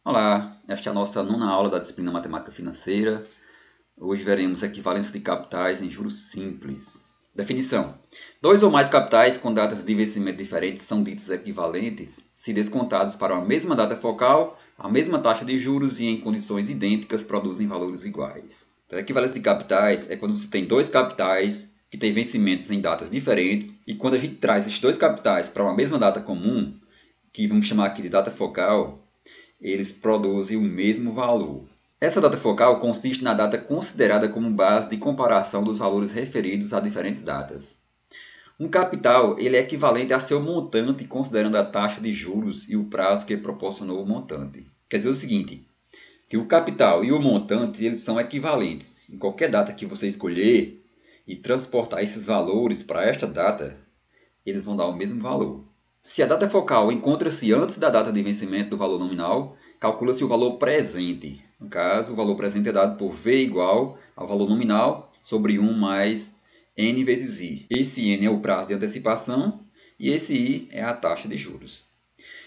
Olá, esta é a nossa nona aula da disciplina Matemática Financeira. Hoje veremos equivalência de capitais em juros simples. Definição: dois ou mais capitais com datas de vencimento diferentes são ditos equivalentes se descontados para uma mesma data focal, a mesma taxa de juros e em condições idênticas produzem valores iguais. Então, a equivalência de capitais é quando você tem dois capitais que têm vencimentos em datas diferentes e quando a gente traz esses dois capitais para uma mesma data comum, que vamos chamar aqui de data focal, eles produzem o mesmo valor. Essa data focal consiste na data considerada como base de comparação dos valores referidos a diferentes datas. Um capital ele é equivalente a seu montante considerando a taxa de juros e o prazo que proporcionou o montante. Quer dizer o seguinte, que o capital e o montante eles são equivalentes. Em qualquer data que você escolher e transportar esses valores para esta data, eles vão dar o mesmo valor. Se a data focal encontra-se antes da data de vencimento do valor nominal, calcula-se o valor presente. No caso, o valor presente é dado por V igual ao valor nominal sobre 1 mais N vezes I. Esse N é o prazo de antecipação e esse I é a taxa de juros.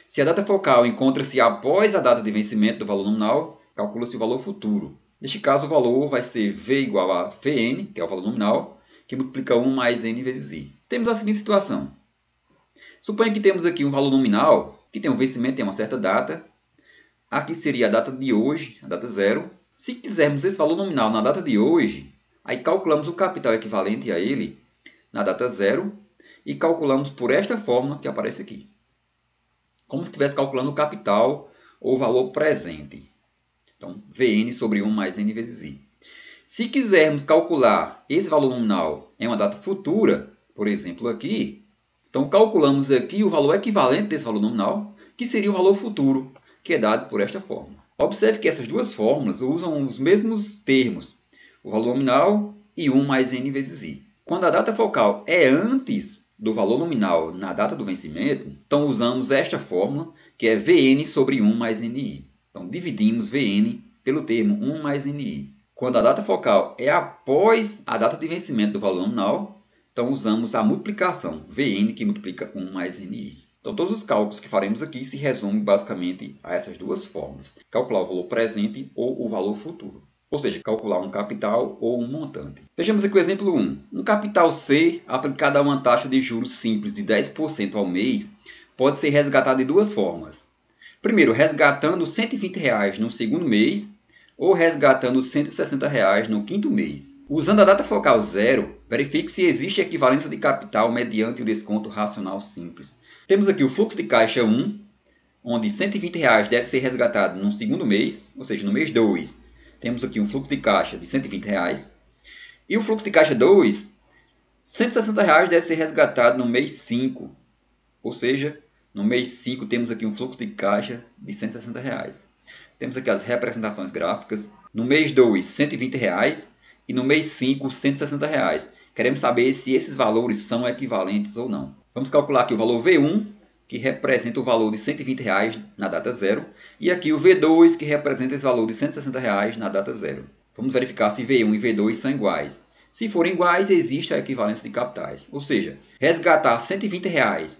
Se a data focal encontra-se após a data de vencimento do valor nominal, calcula-se o valor futuro. Neste caso, o valor vai ser V igual a Vn, que é o valor nominal, que multiplica 1 mais N vezes I. Temos a seguinte situação. Suponha que temos aqui um valor nominal, que tem um vencimento em uma certa data. Aqui seria a data de hoje, a data zero. Se quisermos esse valor nominal na data de hoje, aí calculamos o capital equivalente a ele na data zero e calculamos por esta fórmula que aparece aqui. Como se estivesse calculando o capital ou o valor presente. Então, Vn sobre 1 mais N vezes I. Se quisermos calcular esse valor nominal em uma data futura, por exemplo aqui, então, calculamos aqui o valor equivalente desse valor nominal, que seria o valor futuro, que é dado por esta fórmula. Observe que essas duas fórmulas usam os mesmos termos, o valor nominal e 1 mais N vezes I. Quando a data focal é antes do valor nominal na data do vencimento, então usamos esta fórmula, que é Vn sobre 1 mais Ni. Então, dividimos Vn pelo termo 1 mais Ni. Quando a data focal é após a data de vencimento do valor nominal, então, usamos a multiplicação, Vn, que multiplica 1 mais Ni. Então, todos os cálculos que faremos aqui se resumem basicamente a essas duas fórmulas. Calcular o valor presente ou o valor futuro. Ou seja, calcular um capital ou um montante. Vejamos aqui o exemplo 1. Um capital C aplicado a uma taxa de juros simples de 10% ao mês pode ser resgatado de duas formas. Primeiro, resgatando R$ 120 no segundo mês ou resgatando R$ 160 no quinto mês. Usando a data focal zero, verifique se existe equivalência de capital mediante o desconto racional simples. Temos aqui o fluxo de caixa 1, onde R$ 120 deve ser resgatado no segundo mês, ou seja, no mês 2. Temos aqui um fluxo de caixa de R$ 120. E o fluxo de caixa 2, R$ 160 deve ser resgatado no mês 5. Ou seja, no mês 5 temos aqui um fluxo de caixa de R$ 160. Temos aqui as representações gráficas. No mês 2, R$ 120 e no mês 5, R$ 160. Queremos saber se esses valores são equivalentes ou não. Vamos calcular aqui o valor V1, que representa o valor de R$ 120 na data zero, e aqui o V2, que representa esse valor de R$ 160 na data zero. Vamos verificar se V1 e V2 são iguais. Se forem iguais, existe a equivalência de capitais. Ou seja, resgatar R$ 120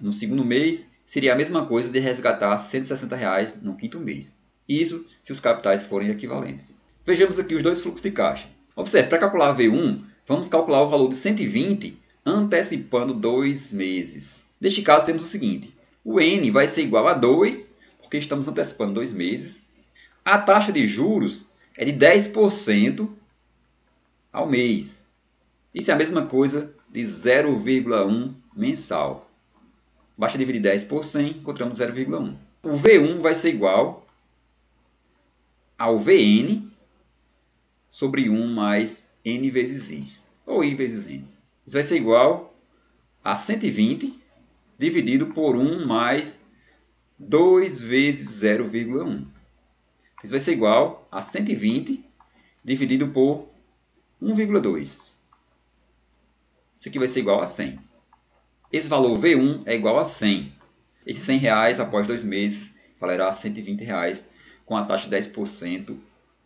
no segundo mês seria a mesma coisa de resgatar R$ 160 no quinto mês. Isso se os capitais forem equivalentes. Vejamos aqui os dois fluxos de caixa. Observe, para calcular V1, vamos calcular o valor de 120 antecipando 2 meses. Neste caso, temos o seguinte. O N vai ser igual a 2, porque estamos antecipando 2 meses. A taxa de juros é de 10% ao mês. Isso é a mesma coisa de 0,1 mensal. Basta dividir 10 por 100, encontramos 0,1. O V1 vai ser igual ao Vn sobre 1 mais N vezes I, ou I vezes N. Isso vai ser igual a 120 dividido por 1 mais 2 vezes 0,1. Isso vai ser igual a 120 dividido por 1,2. Isso aqui vai ser igual a 100. Esse valor V1 é igual a 100. Esses R$ 100 após 2 meses valerá R$ 120 com a taxa de 10%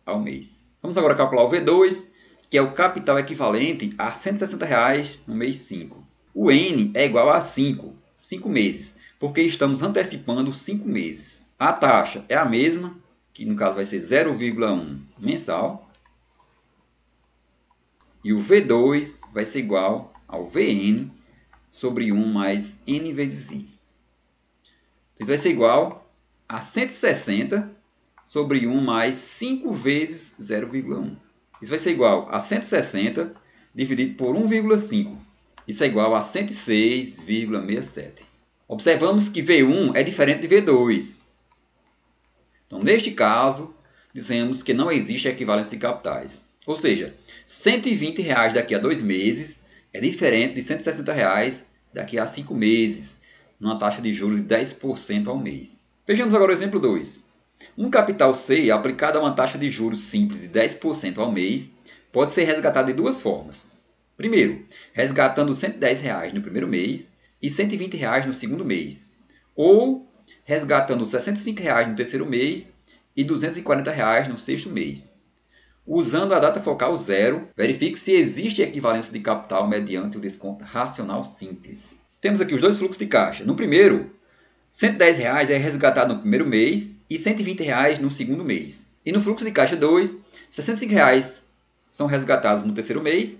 ao mês. Vamos agora calcular o V2, que é o capital equivalente a R$ 160 no mês 5. O N é igual a 5 meses, porque estamos antecipando 5 meses. A taxa é a mesma, que no caso vai ser 0,1 mensal. E o V2 vai ser igual ao Vn sobre 1 mais n vezes i. Então, isso vai ser igual a 160 sobre 1 mais 5 vezes 0,1. Isso vai ser igual a 160 dividido por 1,5. Isso é igual a 106,67. Observamos que V1 é diferente de V2. Então, neste caso, dizemos que não existe equivalência de capitais. Ou seja, R$ 120 daqui a 2 meses é diferente de R$ 160 daqui a 5 meses, numa taxa de juros de 10% ao mês. Vejamos agora o exemplo 2. Um capital C aplicado a uma taxa de juros simples de 10% ao mês pode ser resgatado de duas formas. Primeiro, resgatando R$ 110 no primeiro mês e R$ 120 no segundo mês. Ou resgatando R$ 65 no terceiro mês e R$ 240 no sexto mês. Usando a data focal 0, verifique se existe equivalência de capital mediante o desconto racional simples. Temos aqui os dois fluxos de caixa. No primeiro, R$ 110 é resgatado no primeiro mês e R$ 120 no segundo mês. E no fluxo de caixa 2, R$ 65 são resgatados no terceiro mês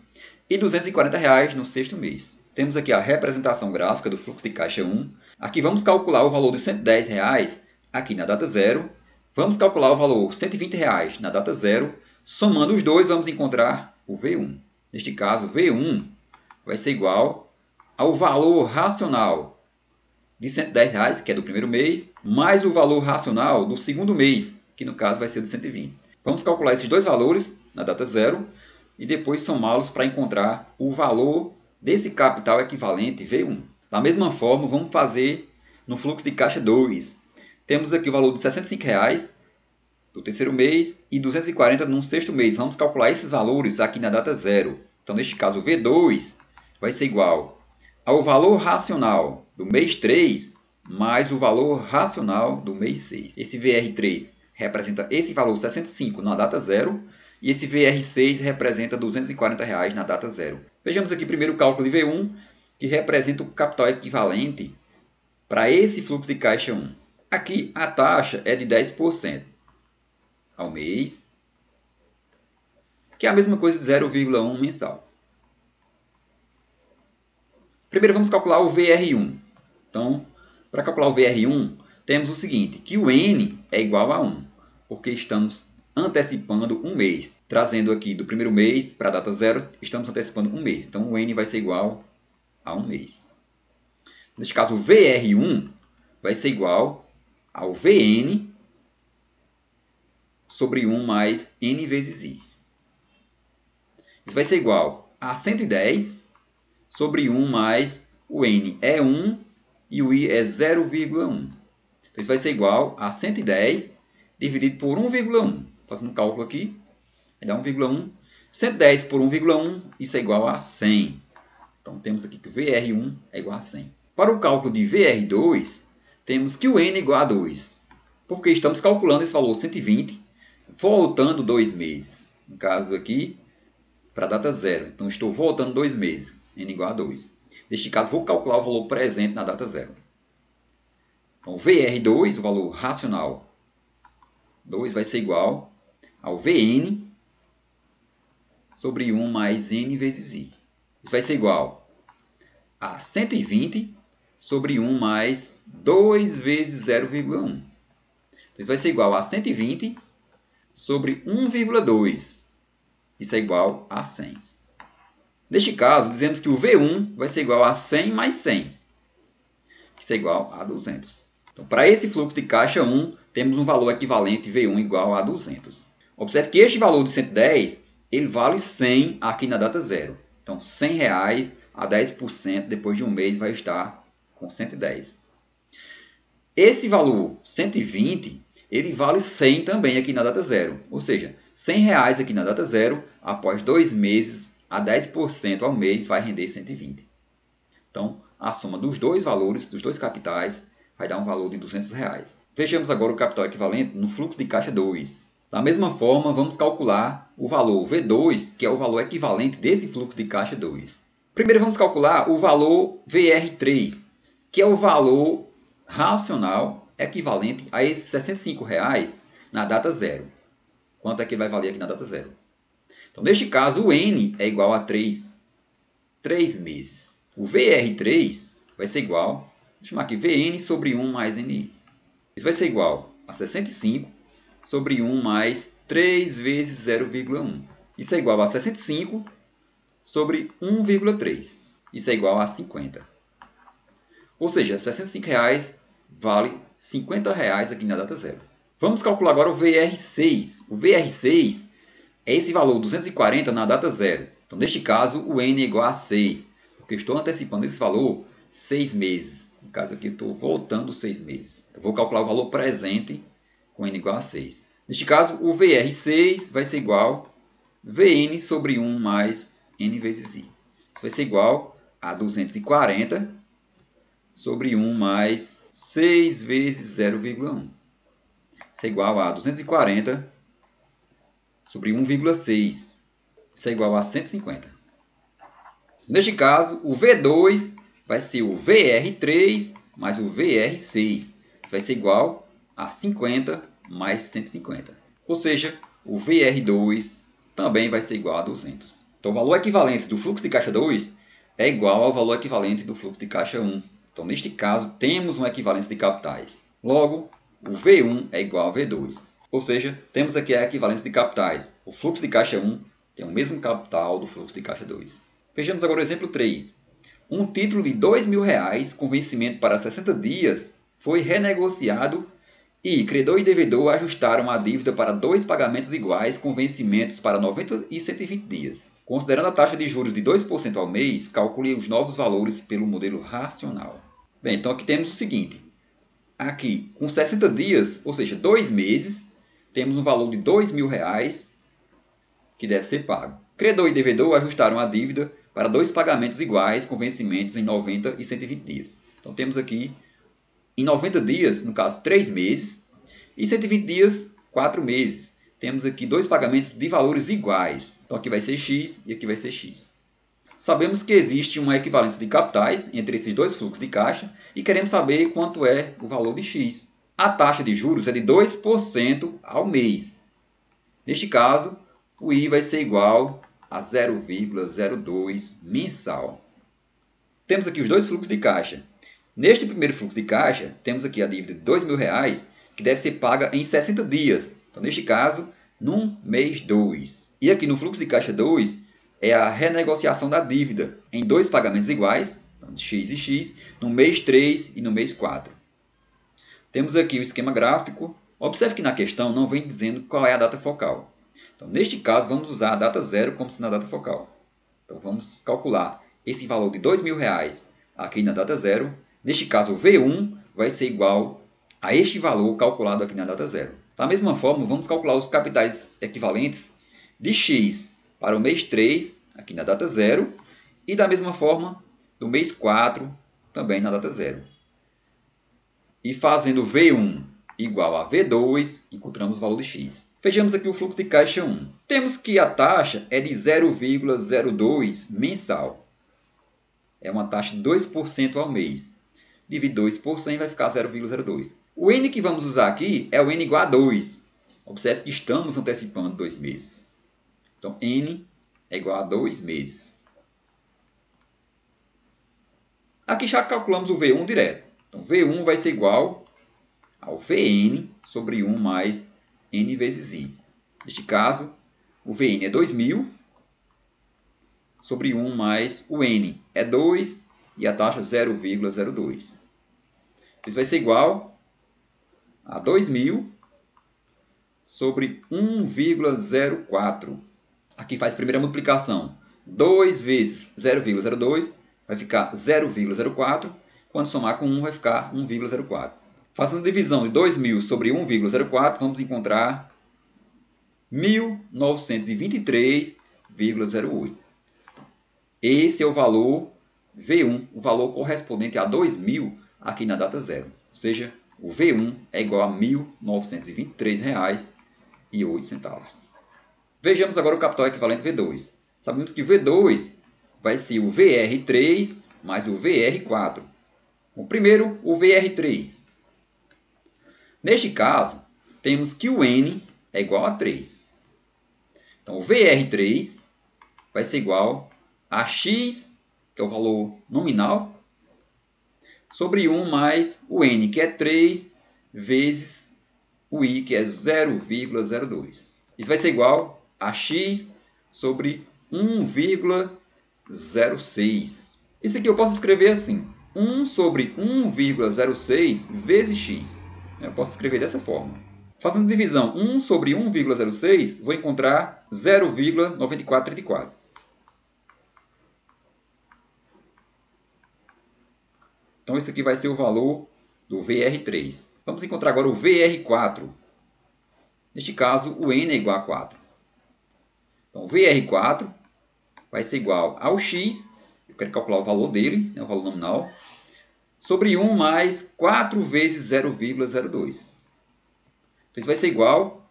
e R$ 240 no sexto mês. Temos aqui a representação gráfica do fluxo de caixa 1. Aqui vamos calcular o valor de R$ 110 aqui na data 0. Vamos calcular o valor R$ 120 na data 0. Somando os dois, vamos encontrar o V1. Neste caso, V1 vai ser igual ao valor racional de R$ 110, que é do primeiro mês, mais o valor racional do segundo mês, que no caso vai ser de 120. Vamos calcular esses dois valores na data 0 e depois somá-los para encontrar o valor desse capital equivalente V1. Da mesma forma, vamos fazer no fluxo de caixa 2. Temos aqui o valor de R$ 65 do terceiro mês e 240 no sexto mês. Vamos calcular esses valores aqui na data 0. Então, neste caso, o V2 vai ser igual ao valor racional do mês 3 mais o valor racional do mês 6. Esse VR3 representa esse valor 65 na data 0 e esse VR6 representa R$ 240 na data 0. Vejamos aqui primeiro o cálculo de V1, que representa o capital equivalente para esse fluxo de caixa 1. Aqui a taxa é de 10%. Ao mês, que é a mesma coisa de 0,1 mensal. Primeiro vamos calcular o VR1. Então, para calcular o VR1, temos o seguinte, que o N é igual a 1, porque estamos antecipando um mês. Trazendo aqui do primeiro mês para a data 0, estamos antecipando um mês. Então, o N vai ser igual a um mês. Neste caso, o VR1 vai ser igual ao Vn sobre 1 mais n vezes i. Isso vai ser igual a 110 sobre 1 mais o n é 1 e o i é 0,1. Então, isso vai ser igual a 110 dividido por 1,1. Fazendo um cálculo aqui, vai dar 1,1. 110 por 1,1, isso é igual a 100. Então, temos aqui que o VR1 é igual a 100. Para o cálculo de VR2, temos que o n é igual a 2. Porque estamos calculando esse valor 120 voltando 2 meses. No caso aqui, para a data 0. Então, estou voltando 2 meses. N igual a 2. Neste caso, vou calcular o valor presente na data 0. Então, o VR2, o valor racional 2, vai ser igual ao Vn sobre 1 mais n vezes i. Isso vai ser igual a 120 sobre 1 mais 2 vezes 0,1. Então, isso vai ser igual a 120 sobre 1,2. Isso é igual a 100. Neste caso, dizemos que o V1 vai ser igual a 100 mais 100. Isso é igual a 200. Então, para esse fluxo de caixa 1, temos um valor equivalente V1 igual a 200. Observe que este valor de 110, ele vale 100 aqui na data 0. Então, R$ 100 a 10% depois de um mês vai estar com 110. Esse valor 120, ele vale 100 também aqui na data 0. Ou seja, R$ 100 aqui na data 0, após 2 meses, a 10% ao mês vai render 120. Então, a soma dos dois valores, dos dois capitais, vai dar um valor de R$ 200. Vejamos agora o capital equivalente no fluxo de caixa 2. Da mesma forma, vamos calcular o valor V2, que é o valor equivalente desse fluxo de caixa 2. Primeiro, vamos calcular o valor VR3, que é o valor racional equivalente a esses R$ 65 na data zero. Quanto é que ele vai valer aqui na data zero? Então, neste caso, o N é igual a 3 meses. O VR3 vai ser igual, vou chamar aqui Vn sobre 1 mais Ni. Isso vai ser igual a 65 sobre 1 mais 3 vezes 0,1. Isso é igual a 65 sobre 1,3. Isso é igual a 50. Ou seja, R$ 65,00 vale R$ 50,00 aqui na data zero. Vamos calcular agora o VR6. O VR6 é esse valor 240 na data zero. Então, neste caso, o N é igual a 6, porque eu estou antecipando esse valor 6 meses. No caso aqui, eu estou voltando 6 meses. Então, vou calcular o valor presente com N igual a 6. Neste caso, o VR6 vai ser igual a Vn sobre 1 mais N vezes I. Isso vai ser igual a 240 sobre 1 mais 6 vezes 0,1. Isso é igual a 240 sobre 1,6. Isso é igual a 150. Neste caso, o V2 vai ser o VR3 mais o VR6. Isso vai ser igual a 50 mais 150. Ou seja, o VR2 também vai ser igual a 200. Então, o valor equivalente do fluxo de caixa 2 é igual ao valor equivalente do fluxo de caixa 1. Então, neste caso, temos uma equivalência de capitais. Logo, o V1 é igual a V2. Ou seja, temos aqui a equivalência de capitais. O fluxo de caixa 1 tem o mesmo capital do fluxo de caixa 2. Vejamos agora o exemplo 3. Um título de R$ 2.000 com vencimento para 60 dias foi renegociado e credor e devedor ajustaram a dívida para 2 pagamentos iguais com vencimentos para 90 e 120 dias. Considerando a taxa de juros de 2% ao mês, calcule os novos valores pelo modelo racional. Bem, então aqui temos o seguinte. Aqui, com 60 dias, ou seja, 2 meses, temos um valor de R$ 2.000 que deve ser pago. Credor e devedor ajustaram a dívida para 2 pagamentos iguais com vencimentos em 90 e 120 dias. Então, temos aqui, em 90 dias, no caso, 3 meses, e 120 dias, 4 meses. Temos aqui 2 pagamentos de valores iguais. Então, aqui vai ser X e aqui vai ser X. Sabemos que existe uma equivalência de capitais entre esses dois fluxos de caixa e queremos saber quanto é o valor de X. A taxa de juros é de 2% ao mês. Neste caso, o I vai ser igual a 0,02 mensal. Temos aqui os dois fluxos de caixa. Neste primeiro fluxo de caixa, temos aqui a dívida de R$ 2.000, que deve ser paga em 60 dias. Então, neste caso, no mês 2. E aqui no fluxo de caixa 2, é a renegociação da dívida em 2 pagamentos iguais, X e X, no mês 3 e no mês 4. Temos aqui o esquema gráfico. Observe que na questão não vem dizendo qual é a data focal. Então, neste caso, vamos usar a data zero como sendo a data focal. Então, vamos calcular esse valor de R$ 2.000 aqui na data zero. Neste caso, o V1 vai ser igual a este valor calculado aqui na data zero. Da mesma forma, vamos calcular os capitais equivalentes de X para o mês 3, aqui na data zero, e da mesma forma, do mês 4, também na data zero. E fazendo V1 igual a V2, encontramos o valor de X. Vejamos aqui o fluxo de caixa 1. Temos que a taxa é de 0,02 mensal. É uma taxa de 2% ao mês. Divide 2 por 100 vai ficar 0,02. O N que vamos usar aqui é o N igual a 2. Observe que estamos antecipando 2 meses. Então, N é igual a 2 meses. Aqui já calculamos o V1 direto. Então, V1 vai ser igual ao Vn sobre 1 mais N vezes I. Neste caso, o Vn é 2.000 sobre 1 mais o N é 2 e a taxa 0,02. Isso vai ser igual a 2.000 sobre 1,04. Aqui faz a primeira multiplicação. 2 vezes 0,02 vai ficar 0,04. Quando somar com 1 vai ficar 1,04. Fazendo a divisão de 2.000 sobre 1,04, vamos encontrar 1.923,08. Esse é o valor V1, o valor correspondente a 2.000 aqui na data zero. Ou seja, o V1 é igual a R$ 1.923,08. Vejamos agora o capital equivalente V2. Sabemos que V2 vai ser o VR3 mais o VR4. Bom, primeiro, o VR3. Neste caso, temos que o N é igual a 3. Então, o VR3 vai ser igual a X, que é o valor nominal, sobre 1 mais o N, que é 3, vezes o I, que é 0,02. Isso vai ser igual a X sobre 1,06. Isso aqui eu posso escrever assim. 1 sobre 1,06 vezes x. Eu posso escrever dessa forma. Fazendo divisão 1 sobre 1,06, vou encontrar 0,9434. Então, esse aqui vai ser o valor do VR3. Vamos encontrar agora o VR4. Neste caso, o N é igual a 4. Então, o VR4 vai ser igual ao x, eu quero calcular o valor dele, o valor nominal, sobre 1 mais 4 vezes 0,02. Então, isso vai ser igual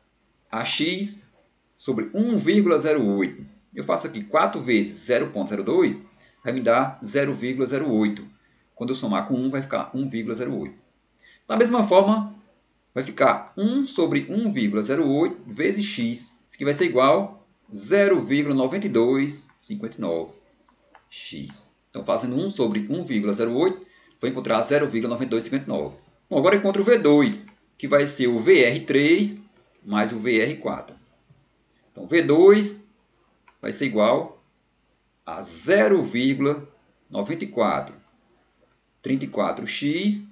a x sobre 1,08. Eu faço aqui 4 vezes 0,02, vai me dar 0,08. Quando eu somar com 1, vai ficar 1,08. Da mesma forma, vai ficar 1 sobre 1,08 vezes x. Isso aqui vai ser igual a 0,9259x. Então, fazendo 1 sobre 1,08, vou encontrar 0,9259. Bom, agora eu encontro o V2, que vai ser o VR3 mais o VR4. Então, V2 vai ser igual a 0,9434x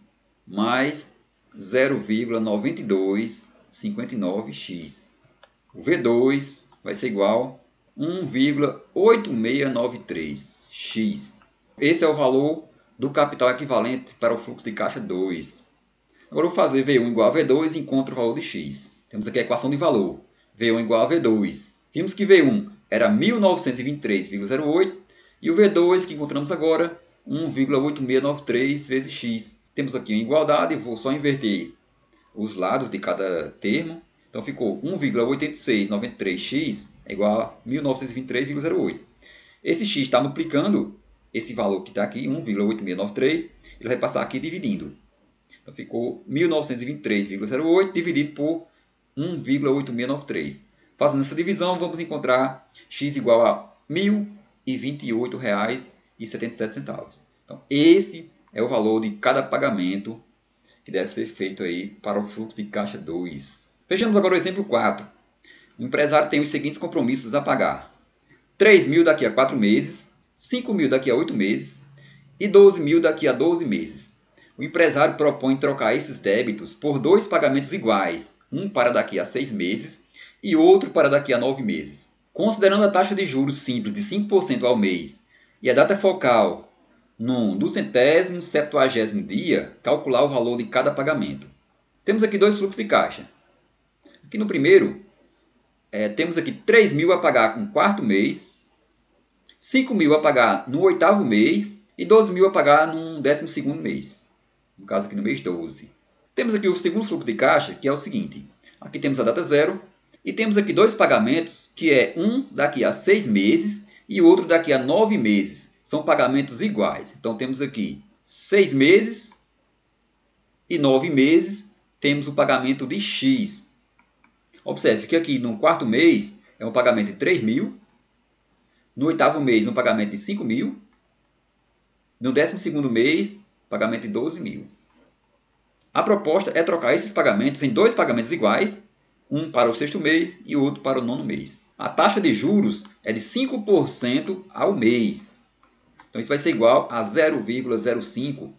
mais 0,9259x. O V2 vai ser igual a 1,8693x. Esse é o valor do capital equivalente para o fluxo de caixa 2. Agora eu vou fazer V1 igual a V2 e encontro o valor de x. Temos aqui a equação de valor. V1 igual a V2. Vimos que V1 era 1923,08 e o V2 que encontramos agora, 1,8693 vezes x. Temos aqui uma igualdade, vou só inverter os lados de cada termo. Então ficou 1,8693x é igual a 1923,08. Esse x está multiplicando esse valor que está aqui, 1,8693, ele vai passar aqui dividindo. Então ficou 1923,08 dividido por 1,8693. Fazendo essa divisão, vamos encontrar x igual a R$ 1.028,77. Então, esse é o valor de cada pagamento que deve ser feito aí para o fluxo de caixa 2. Vejamos agora o exemplo 4. O empresário tem os seguintes compromissos a pagar: 3.000 daqui a 4 meses, 5.000 daqui a 8 meses e 12.000 daqui a 12 meses. O empresário propõe trocar esses débitos por 2 pagamentos iguais, um para daqui a 6 meses e outro para daqui a 9 meses. Considerando a taxa de juros simples de 5% ao mês e a data focal no 270º dia, calcular o valor de cada pagamento. Temos aqui dois fluxos de caixa. Aqui no primeiro, temos aqui 3.000 a pagar no 4º mês, 5.000 a pagar no 8º mês e 12.000 a pagar no 12º mês. No caso aqui no mês 12. Temos aqui o segundo fluxo de caixa, que é o seguinte. Aqui temos a data zero e temos aqui dois pagamentos, que é um daqui a 6 meses e outro daqui a 9 meses. São pagamentos iguais. Então temos aqui 6 meses e 9 meses, temos o pagamento de X. Observe que aqui no 4º mês é um pagamento de 3.000, no 8º mês um pagamento de 5.000, no 12º mês pagamento de 12.000. A proposta é trocar esses pagamentos em dois pagamentos iguais, um para o 6º mês e outro para o 9º mês. A taxa de juros é de 5% ao mês. Então isso vai ser igual a 0,05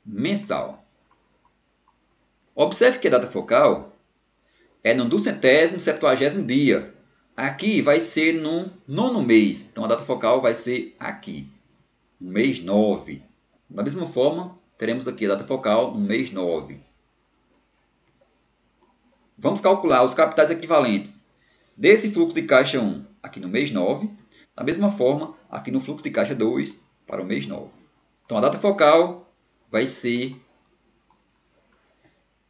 mensal. Observe que a data focal é no 270º dia. Aqui vai ser no 9º mês. Então a data focal vai ser aqui, no mês 9. Da mesma forma, teremos aqui a data focal no mês 9. Vamos calcular os capitais equivalentes desse fluxo de caixa 1 aqui no mês 9. Da mesma forma, aqui no fluxo de caixa 2 para o mês 9. Então a data focal vai ser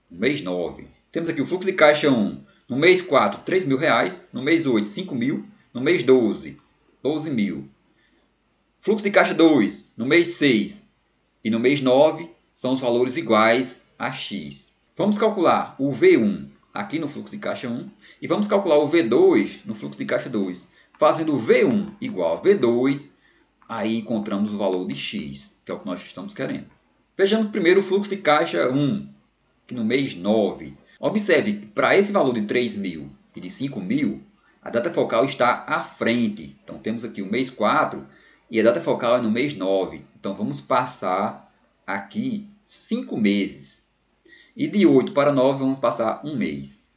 no mês 9. Temos aqui o fluxo de caixa 1 no mês 4, R$ 3.000. No mês 8, 5.000. No mês 12, 12.000. Fluxo de caixa 2 no mês 6 e no mês 9 são os valores iguais a X. Vamos calcular o V1. aqui no fluxo de caixa 1 e vamos calcular o V2 no fluxo de caixa 2. Fazendo V1 igual a V2, aí encontramos o valor de X, que é o que nós estamos querendo. Vejamos primeiro o fluxo de caixa 1, que no mês 9. Observe que para esse valor de 3.000 e de 5.000, a data focal está à frente. Então temos aqui o mês 4 e a data focal é no mês 9. Então vamos passar aqui 5 meses. E de 8 para 9 vamos passar um mês.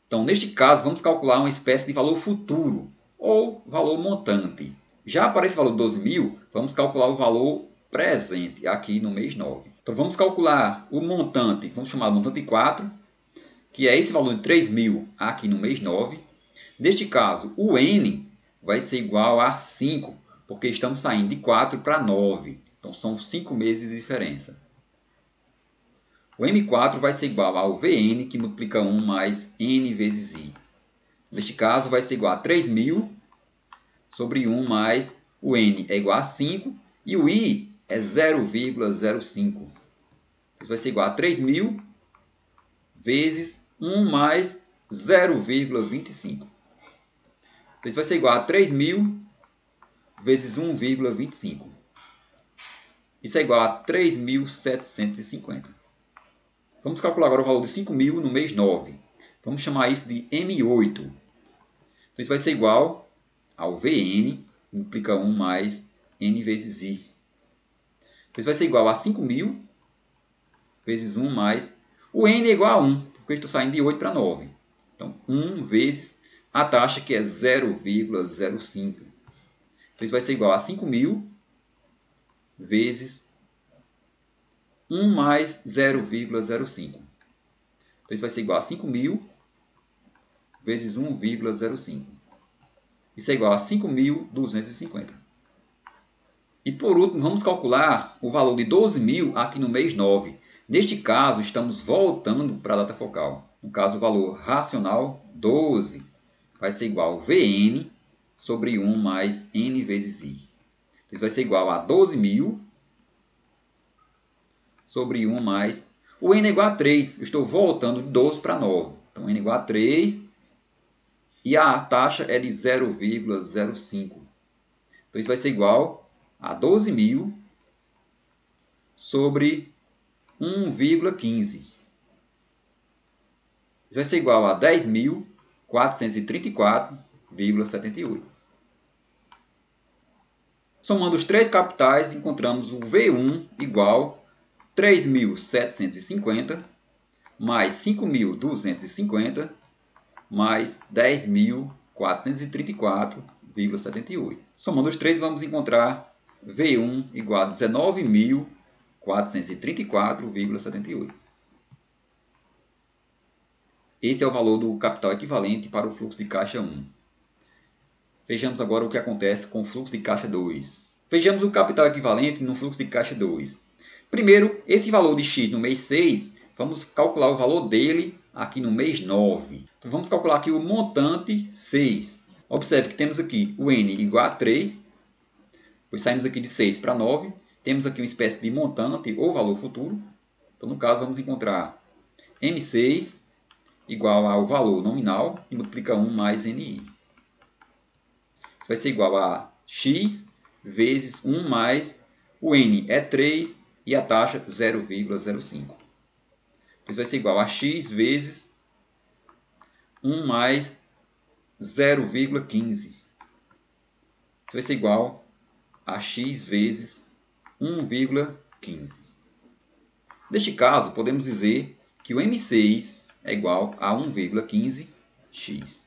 Então neste caso vamos calcular uma espécie de valor futuro ou valor montante. Já para esse valor de 12.000, vamos calcular o valor presente aqui no mês 9. Então vamos calcular o montante, vamos chamar de montante 4, que é esse valor de 3.000 aqui no mês 9. Neste caso, o N vai ser igual a 5, porque estamos saindo de 4 para 9. Então são 5 meses de diferença. O M4 vai ser igual ao Vn, que multiplica 1 mais N vezes I. Neste caso, vai ser igual a 3.000 sobre 1 mais o N é igual a 5 e o I é 0,05. Isso vai ser igual a 3.000 vezes 1 mais 0,25. Então, isso vai ser igual a 3.000 vezes 1,25. Isso é igual a 3.750. Vamos calcular agora o valor de 5.000 no mês 9. Vamos chamar isso de M8. Então, isso vai ser igual ao Vn, que implica 1 mais N vezes I. Então, isso vai ser igual a 5.000 vezes 1 mais... O N é igual a 1, porque eu estou saindo de 8 para 9. Então, 1 vezes a taxa, que é 0,05. Então, isso vai ser igual a 5.000 vezes 1 mais 0,05. Então, isso vai ser igual a 5.000 vezes 1,05. Isso é igual a 5.250. E por último, vamos calcular o valor de 12.000 aqui no mês 9. Neste caso, estamos voltando para a data focal. No caso, o valor racional 12 vai ser igual a Vn sobre 1 mais N vezes I. Isso vai ser igual a 12.000 sobre 1 mais... O N é igual a 3. Eu estou voltando de 12 para 9. Então, N é igual a 3 e a taxa é de 0,05. Então, isso vai ser igual a 12.000 sobre 1,15. Isso vai ser igual a 10.434,78. Somando os três capitais, encontramos o V1 igual a 3.750 mais 5.250 mais 10.434,78. Somando os três, vamos encontrar V1 igual a 19.434,78. Esse é o valor do capital equivalente para o fluxo de caixa 1. Vejamos agora o que acontece com o fluxo de caixa 2. Vejamos o capital equivalente no fluxo de caixa 2. Primeiro, esse valor de X no mês 6, vamos calcular o valor dele aqui no mês 9. Então, vamos calcular aqui o montante 6. Observe que temos aqui o N igual a 3, pois saímos aqui de 6 para 9. Temos aqui uma espécie de montante ou valor futuro. Então, no caso, vamos encontrar M6 igual ao valor nominal e multiplica 1 mais NI. Isso vai ser igual a X vezes 1 mais o N é 3 e a taxa 0,05. Então, isso vai ser igual a X vezes 1 mais 0,15. Isso vai ser igual a X vezes 1,15. Neste caso, podemos dizer que o M6 é igual a 1,15x.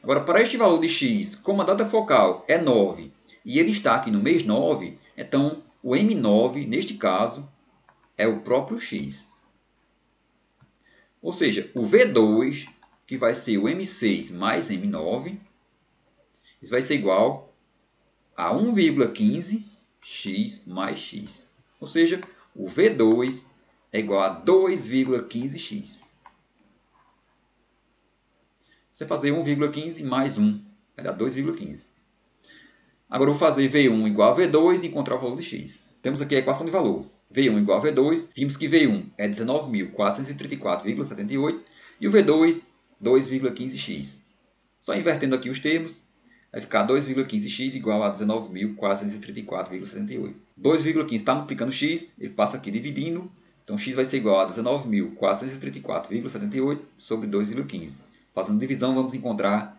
Agora, para este valor de x, como a data focal é 9 e ele está aqui no mês 9, então o M9, neste caso, é o próprio x. Ou seja, o V2, que vai ser o M6 mais M9, isso vai ser igual a 1,15x mais x. Ou seja, o V2 é igual a 2,15x. Você fazer 1,15 mais 1, vai dar 2,15. Agora eu vou fazer V1 igual a V2 e encontrar o valor de x. Temos aqui a equação de valor. V1 igual a V2, vimos que V1 é 19.434,78 e o V2, 2,15x. Só invertendo aqui os termos, vai ficar 2,15x igual a 19.434,78. 2,15 está multiplicando x, ele passa aqui dividindo, então x vai ser igual a 19.434,78 sobre 2,15. Fazendo divisão, vamos encontrar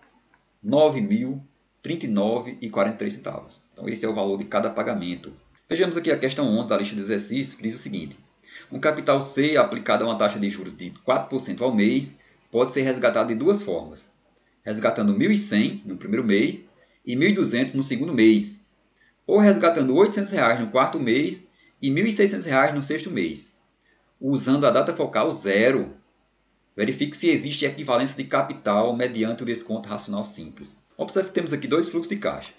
9.039,43. Então esse é o valor de cada pagamento. Vejamos aqui a questão 11 da lista de exercícios, que diz o seguinte: um capital C aplicado a uma taxa de juros de 4% ao mês pode ser resgatado de duas formas: resgatando 1.100 no primeiro mês e 1.200 no segundo mês, ou resgatando R$ 800 no quarto mês e R$ 1.600 no sexto mês, usando a data focal 0. Verifique se existe equivalência de capital mediante o desconto racional simples. Observe que temos aqui dois fluxos de caixa.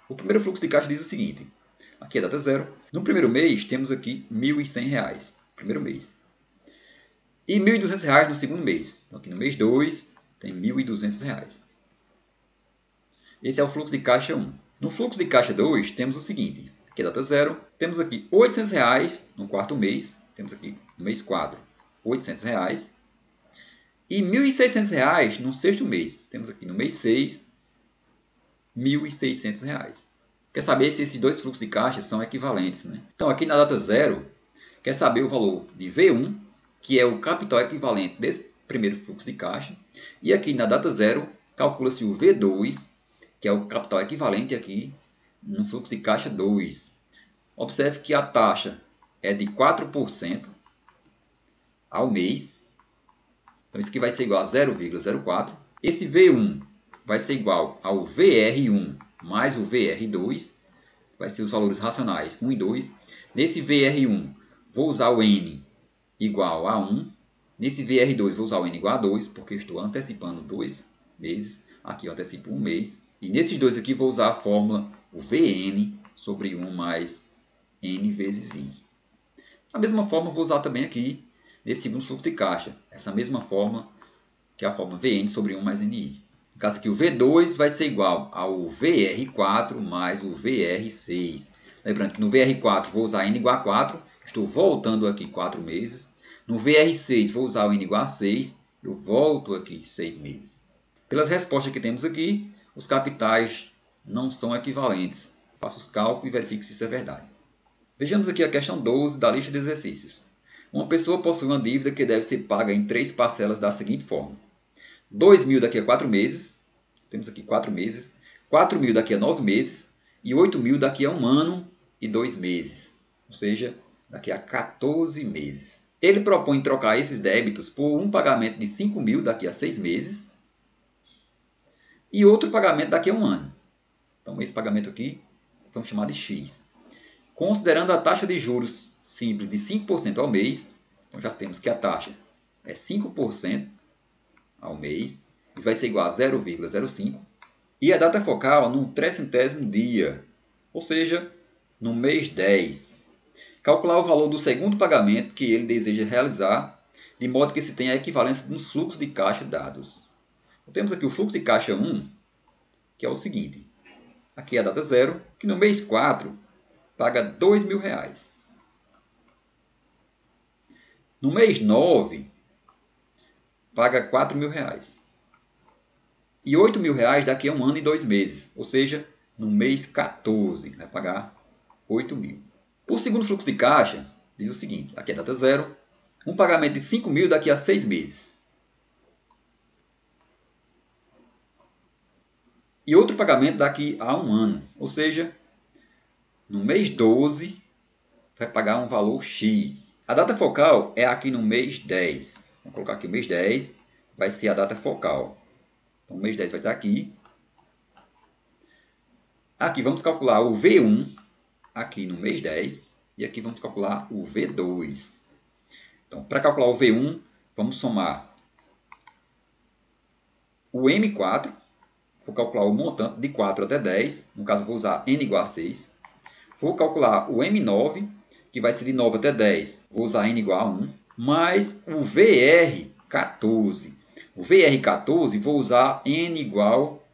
O primeiro fluxo de caixa diz o seguinte: aqui é a data 0. No primeiro mês, temos aqui R$ 1.100, primeiro mês. E R$ 1.200 no segundo mês. Então, aqui no mês 2, tem R$ 1.200. Esse é o fluxo de caixa 1. No fluxo de caixa 2, temos o seguinte: aqui é a data 0. Temos aqui R$ 800 no quarto mês. Temos aqui no mês 4, R$ 800. E R$ 1.600 no sexto mês. Temos aqui no mês 6, R$ 1.600. Quer saber se esses dois fluxos de caixa são equivalentes, né? Então, aqui na data 0, quer saber o valor de V1, que é o capital equivalente desse primeiro fluxo de caixa. E aqui na data 0, calcula-se o V2, que é o capital equivalente aqui no fluxo de caixa 2. Observe que a taxa é de 4% ao mês. Então, isso aqui vai ser igual a 0,04. Esse V1 vai ser igual ao VR1 mais o VR2. Vai ser os valores racionais 1 e 2. Nesse VR1, vou usar o N igual a 1. Nesse VR2, vou usar o N igual a 2, porque eu estou antecipando 2 meses. Aqui eu antecipo 1 mês. E nesses dois aqui, vou usar a fórmula o Vn sobre 1 mais N vezes I. Da mesma forma, vou usar também aqui nesse segundo fluxo de caixa. Essa mesma forma, que é a fórmula Vn sobre 1 mais Ni. No caso aqui, o V2 vai ser igual ao VR4 mais o VR6. Lembrando que no VR4 vou usar N igual a 4. Estou voltando aqui 4 meses. No VR6 vou usar o N igual a 6. Eu volto aqui 6 meses. Pelas respostas que temos aqui, os capitais não são equivalentes. Faça os cálculos e verifique se isso é verdade. Vejamos aqui a questão 12 da lista de exercícios. Uma pessoa possui uma dívida que deve ser paga em 3 parcelas da seguinte forma: 2.000 daqui a 4 meses, temos aqui 4 meses, 4.000 daqui a 9 meses e 8.000 daqui a 1 ano e 2 meses, ou seja, daqui a 14 meses. Ele propõe trocar esses débitos por um pagamento de 5.000 daqui a 6 meses e outro pagamento daqui a 1 ano. Então, esse pagamento aqui vamos chamar de X. Considerando a taxa de juros simples de 5% ao mês, então já temos que a taxa é 5% ao mês, isso vai ser igual a 0,05, e a data focal num 300º dia, ou seja, no mês 10. Calcular o valor do segundo pagamento que ele deseja realizar, de modo que se tenha a equivalência nos fluxos de caixa dados. Então, temos aqui o fluxo de caixa 1, que é o seguinte: aqui é a data 0, que no mês 4 paga R$ 2.000. No mês 9, paga R$ 4.000. E R$ 8.000 daqui a 1 ano e 2 meses. Ou seja, no mês 14, vai pagar R$ 8.000. O segundo fluxo de caixa diz o seguinte: aqui é a data 0, um pagamento de R$ 5.000 daqui a 6 meses. E outro pagamento daqui a 1 ano. Ou seja, no mês 12, vai pagar um valor X. A data focal é aqui no mês 10. Vamos colocar aqui o mês 10, vai ser a data focal. Então, o mês 10 vai estar aqui. Aqui vamos calcular o V1, aqui no mês 10. E aqui vamos calcular o V2. Então, para calcular o V1, vamos somar o M4. Vou calcular o montante de 4 até 10. No caso, vou usar N igual a 6. Vou calcular o M9, que vai ser de 9 até 10. Vou usar N igual a 1. Mais o VR14. O VR14 vou usar N igual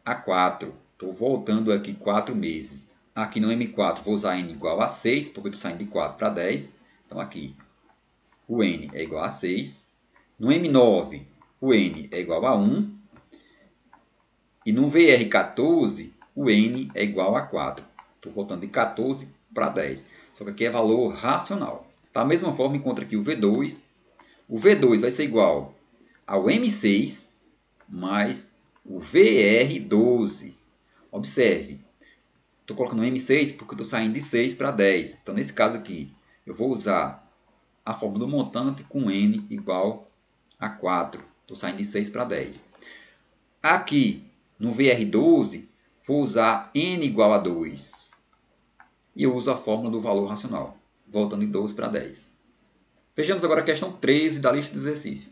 a 4. Estou voltando aqui 4 meses. Aqui no M4 vou usar N igual a 6, porque eu estou saindo de 4 para 10. Então aqui o N é igual a 6. No M9 o N é igual a 1. E no VR14 o N é igual a 4. Estou voltando de 14 para 10. Só que aqui é valor racional. Da mesma forma, encontra aqui o V2. O V2 vai ser igual ao M6 mais o VR12. Observe, estou colocando M6 porque estou saindo de 6 para 10. Então, nesse caso aqui, eu vou usar a fórmula do montante com N igual a 4. Estou saindo de 6 para 10. Aqui, no VR12, vou usar N igual a 2. E eu uso a fórmula do valor racional, voltando de 12 para 10. Vejamos agora a questão 13 da lista de exercício.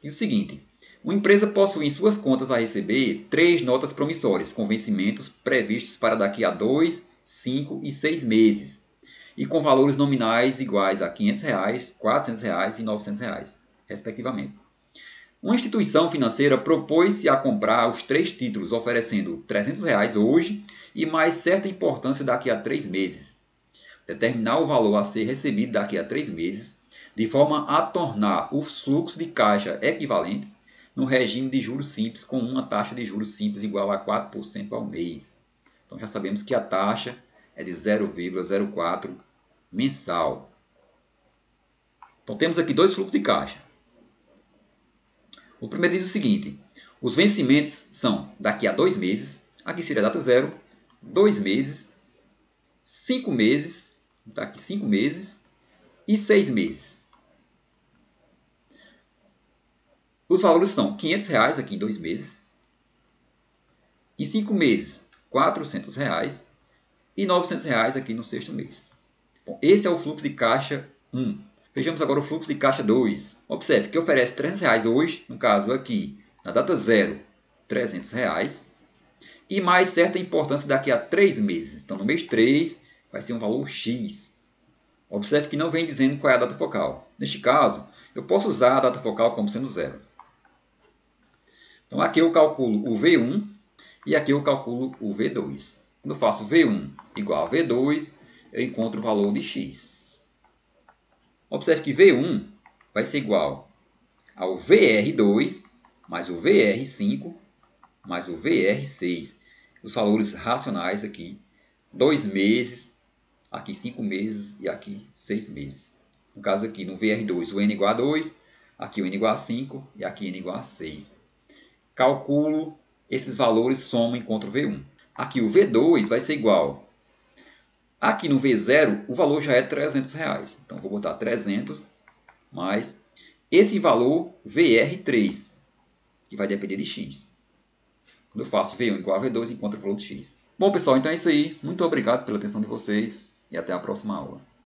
Diz o seguinte: uma empresa possui em suas contas a receber 3 notas promissórias com vencimentos previstos para daqui a 2, 5 e 6 meses, e com valores nominais iguais a R$ 500, R$ 400 e R$ 900, respectivamente. Uma instituição financeira propôs-se a comprar os 3 títulos, oferecendo R$ 300 hoje e mais certa importância daqui a 3 meses. Determinar o valor a ser recebido daqui a 3 meses, de forma a tornar os fluxos de caixa equivalentes no regime de juros simples, com uma taxa de juros simples igual a 4% ao mês. Então já sabemos que a taxa é de 0,04 mensal. Então temos aqui 2 fluxos de caixa. O primeiro diz o seguinte: os vencimentos são daqui a 2 meses, aqui seria a data 0, 2 meses, 5 meses, daqui 5 meses e 6 meses. Os valores são R$ 500 aqui em 2 meses, em 5 meses R$ 400 e R$ 900 aqui no 6º mês. Bom, esse é o fluxo de caixa 1. Vejamos agora o fluxo de caixa 2. Observe que oferece R$ 300 hoje, no caso aqui, na data 0, R$ 300, e mais certa importância daqui a 3 meses. Então, no mês 3, vai ser um valor X. Observe que não vem dizendo qual é a data focal. Neste caso, eu posso usar a data focal como sendo 0. Então, aqui eu calculo o V1 e aqui eu calculo o V2. Quando eu faço V1 igual a V2, eu encontro o valor de X. Observe que V1 vai ser igual ao VR2 mais o VR5 mais o VR6. Os valores racionais aqui, 2 meses, aqui 5 meses e aqui 6 meses. No caso aqui, no VR2, o N igual a 2, aqui o N igual a 5 e aqui N igual a 6. Calculo esses valores, somo e encontro o V1. Aqui o V2 vai ser igual. Aqui no V0, o valor já é R$ 300. Então, vou botar 300 mais esse valor VR3, que vai depender de X. Quando eu faço V1 igual a V2, encontro o valor de X. Bom, pessoal, então é isso aí. Muito obrigado pela atenção de vocês e até a próxima aula.